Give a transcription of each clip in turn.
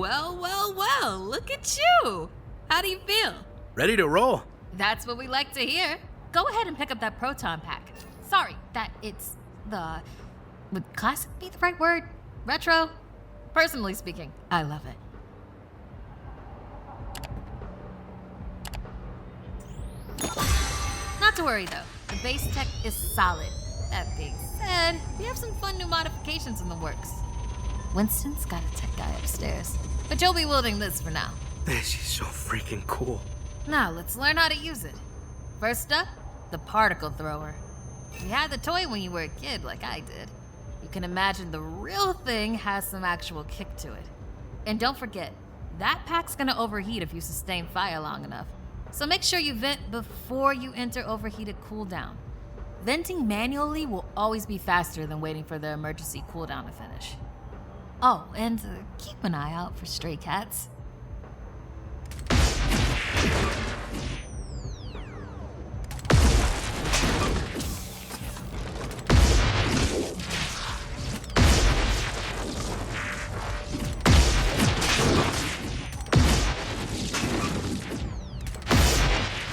Well, look at you. How do you feel? Ready to roll. That's what we like to hear. Go ahead and pick up that proton pack. Sorry, would classic be the right word? Retro? Personally speaking, I love it. Not to worry though, the base tech is solid. That being said, we have some fun new modifications in the works. Winston's got a tech guy upstairs, but you'll be wielding this for now. She's so freaking cool. Now let's learn how to use it. First up, the particle thrower. You had the toy when you were a kid, like I did. You can imagine the real thing has some actual kick to it. And don't forget, that pack's gonna overheat if you sustain fire long enough. So make sure you vent before you enter overheated cooldown. Venting manually will always be faster than waiting for the emergency cooldown to finish. Oh, and keep an eye out for stray cats.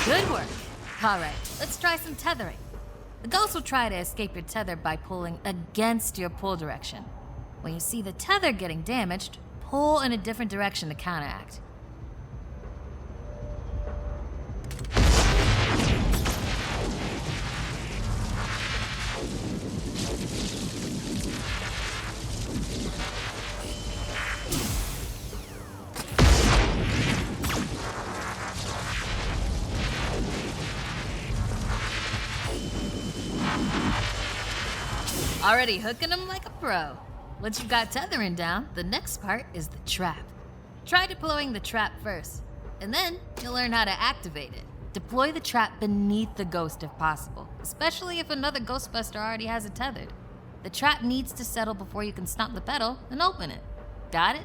Good work. All right, let's try some tethering. The ghost will try to escape your tether by pulling against your pull direction. When you see the tether getting damaged, pull in a different direction to counteract. Already hooking them like a pro. Once you've got tethering down, the next part is the trap. Try deploying the trap first, and then you'll learn how to activate it. Deploy the trap beneath the ghost if possible, especially if another Ghostbuster already has it tethered. The trap needs to settle before you can stomp the pedal and open it. Got it?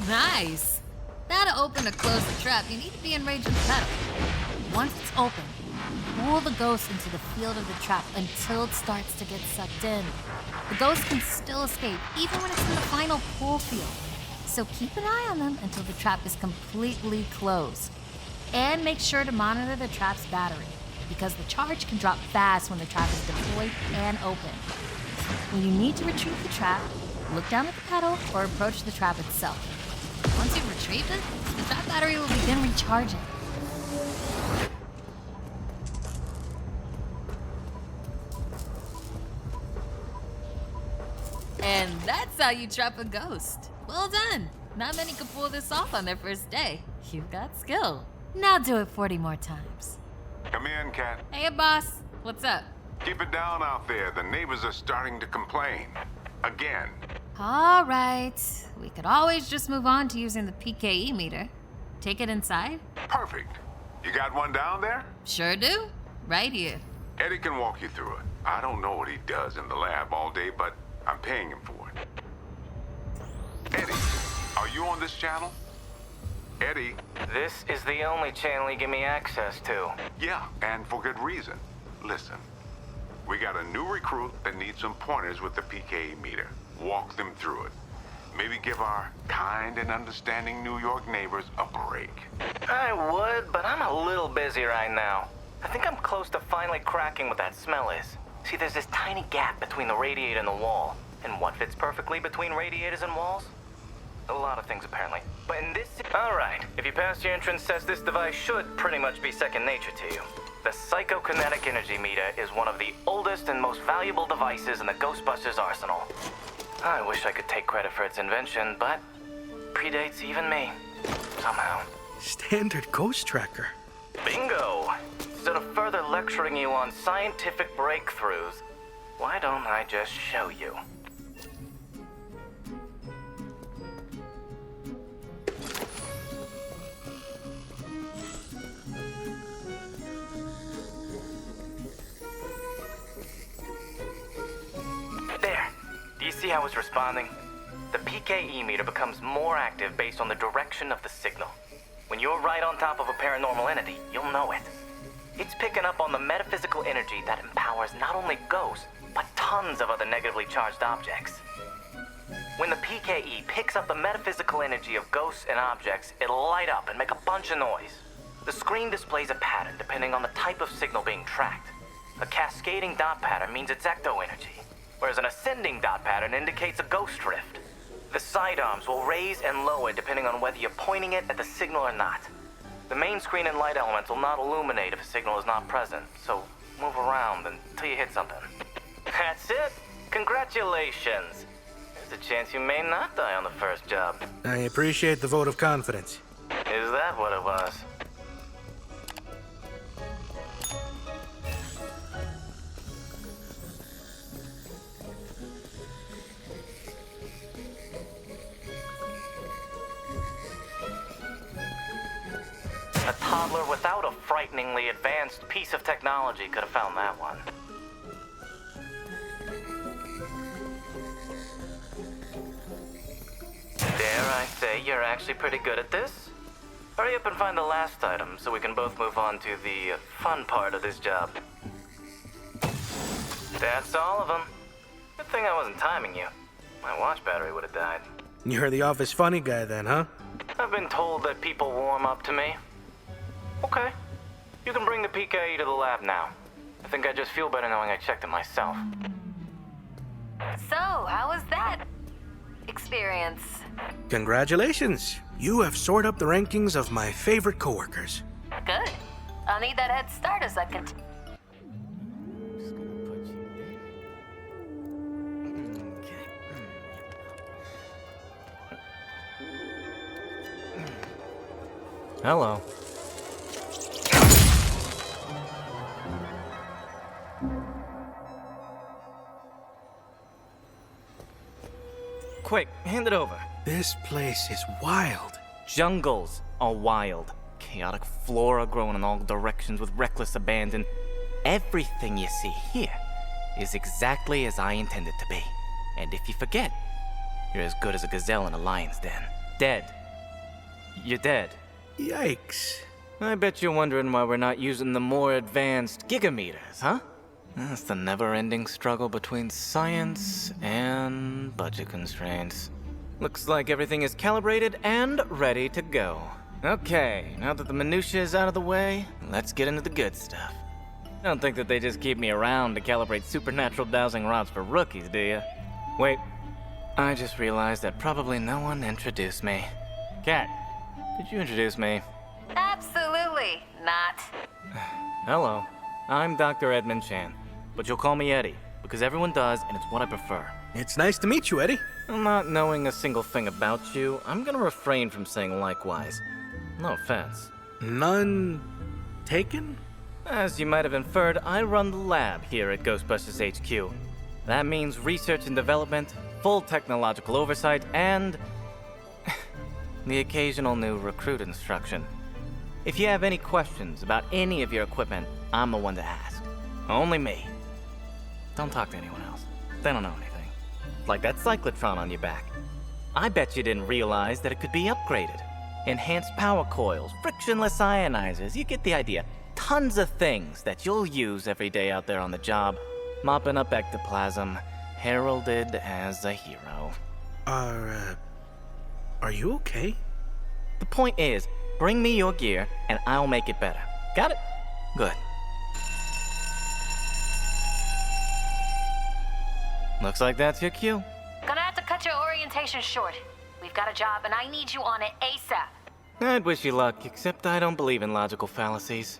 Nice! Now to open or close the trap, you need to be in range of the pedal. Once it's open, pull the ghost into the field of the trap until it starts to get sucked in. The ghost can still escape, even when it's in the final pull field. So keep an eye on them until the trap is completely closed. And make sure to monitor the trap's battery, because the charge can drop fast when the trap is deployed and open. When you need to retrieve the trap, look down at the pedal or approach the trap itself. Once you've retrieved it, the trap battery will begin recharging. And that's how you trap a ghost. Well done. Not many can pull this off on their first day. You've got skill. Now do it 40 more times. Come in, Cat. Hey, boss. What's up? Keep it down out there. The neighbors are starting to complain. Again. All right. We could always just move on to using the Pke Meter. Take it inside? Perfect. You got one down there? Sure do. Right here. Eddie can walk you through it. I don't know what he does in the lab all day, but I'm paying him for it. Eddie, are you on this channel? Eddie? This is the only channel you give me access to. Yeah, and for good reason. Listen, we got a new recruit that needs some pointers with the Pke Meter. Walk them through it. Maybe give our kind and understanding New York neighbors a break. I would, but I'm a little busy right now. I think I'm close to finally cracking what that smell is. See, there's this tiny gap between the radiator and the wall. And what fits perfectly between radiators and walls? A lot of things, apparently. But in this... Alright, if you pass your entrance test, this device should pretty much be second nature to you. The Kinetic energy meter is one of the oldest and most valuable devices in the Ghostbusters arsenal. I wish I could take credit for its invention, but predates even me, somehow. Standard ghost tracker. Bingo! Instead of further lecturing you on scientific breakthroughs, why don't I just show you? There. Do you see how it's responding? The Pke meter becomes more active based on the direction of the signal. When you're right on top of a paranormal entity, you'll know it. It's picking up on the metaphysical energy that empowers not only ghosts, but tons of other negatively charged objects. When the PKE picks up the metaphysical energy of ghosts and objects, it'll light up and make a bunch of noise. The screen displays a pattern depending on the type of signal being tracked. A cascading dot pattern means it's ecto energy, whereas an ascending dot pattern indicates a ghost drift. The sidearms will raise and lower depending on whether you're pointing it at the signal or not. The main screen and light elements will not illuminate if a signal is not present, so move around until you hit something. That's it! Congratulations! There's a chance you may not die on the first job. I appreciate the vote of confidence. Is that what it was? A toddler without a frighteningly advanced piece of technology could have found that one. Dare I say you're actually pretty good at this? Hurry up and find the last item so we can both move on to the fun part of this job. That's all of them. Good thing I wasn't timing you. My watch battery would have died. You're the office funny guy then, huh? I've been told that people warm up to me. Okay. You can bring the PKE to the lab now. I think I just feel better knowing I checked it myself. So, how was that experience? Congratulations. You have soared up the rankings of my favorite coworkers. Good. I'll need that head start a second. Hello. Quick, hand it over. This place is wild. Jungles are wild. Chaotic flora growing in all directions with reckless abandon. Everything you see here is exactly as I intended to be. And if you forget, you're as good as a gazelle in a lion's den. Dead. You're dead. Yikes. I bet you're wondering why we're not using the more advanced gigameters, huh? That's the never-ending struggle between science and budget constraints. Looks like everything is calibrated and ready to go. Okay, now that the minutiae is out of the way, let's get into the good stuff. I don't think that they just keep me around to calibrate supernatural dowsing rods for rookies, do you? Wait, I just realized that probably no one introduced me. Kat, did you introduce me? Absolutely not. Hello, I'm Dr. Edmund Chan, but you'll call me Eddie, because everyone does, and it's what I prefer. It's nice to meet you, Eddie. Not knowing a single thing about you, I'm gonna refrain from saying likewise. No offense. None taken? As you might have inferred, I run the lab here at Ghostbusters HQ. That means research and development, full technological oversight, and the occasional new recruit instruction. If you have any questions about any of your equipment, I'm the one to ask. Only me. Don't talk to anyone else. They don't know anything. Like that cyclotron on your back. I bet you didn't realize that it could be upgraded. Enhanced power coils, frictionless ionizers, you get the idea. Tons of things that you'll use every day out there on the job. Mopping up ectoplasm, heralded as a hero. Are you okay? The point is, bring me your gear and I'll make it better. Got it? Good. Looks like that's your cue. Gonna have to cut your orientation short. We've got a job and I need you on it ASAP. I'd wish you luck, except I don't believe in logical fallacies.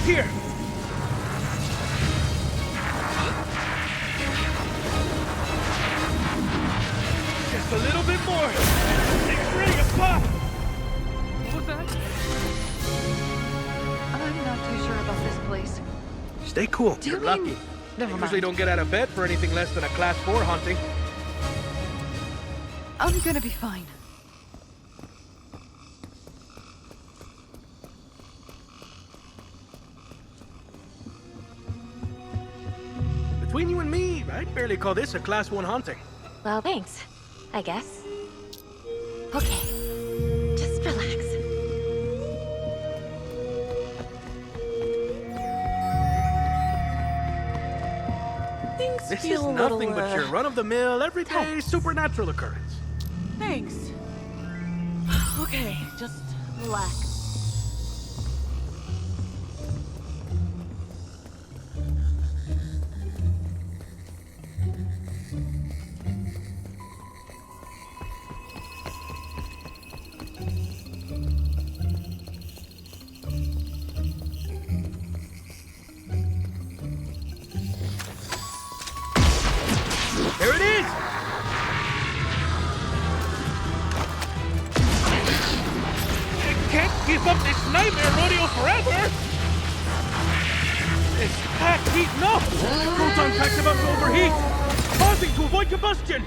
here! Just a little bit more! It's ready to pop! What was that? I'm not too sure about this place. Stay cool. Do you You're mean- lucky. Never Usually mind. don't get out of bed for anything less than a Class 4 haunting. I'm gonna be fine. Between you and me, I'd barely call this a Class 1 haunting. Well, thanks, I guess. Okay, just relax. Things This is feel a nothing little, but your run-of-the-mill, everyday, tense. supernatural occurrence. Thanks. Okay, just relax. There it is! I can't keep up this nightmare rodeo forever! This pack heating up! Proton pack's about to overheat! Pausing to avoid combustion!